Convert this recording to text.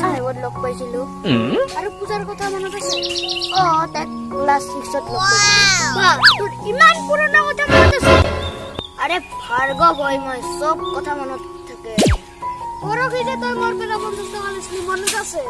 ফাইভত log পাইছিলো আৰু পূজাৰ কথা মনত আছে তাক ক্লাছ 6ত লগ পাইছিলো বাহ তোৰ ইমান পুৰণা কথা মনত আছে আৰে ভাৰ্গৱ হয় মই সব কথা মনত থাকে পৰহি যে তই মোৰ পৰা বন্ধুত্ব কৰিছিলি মনত আছে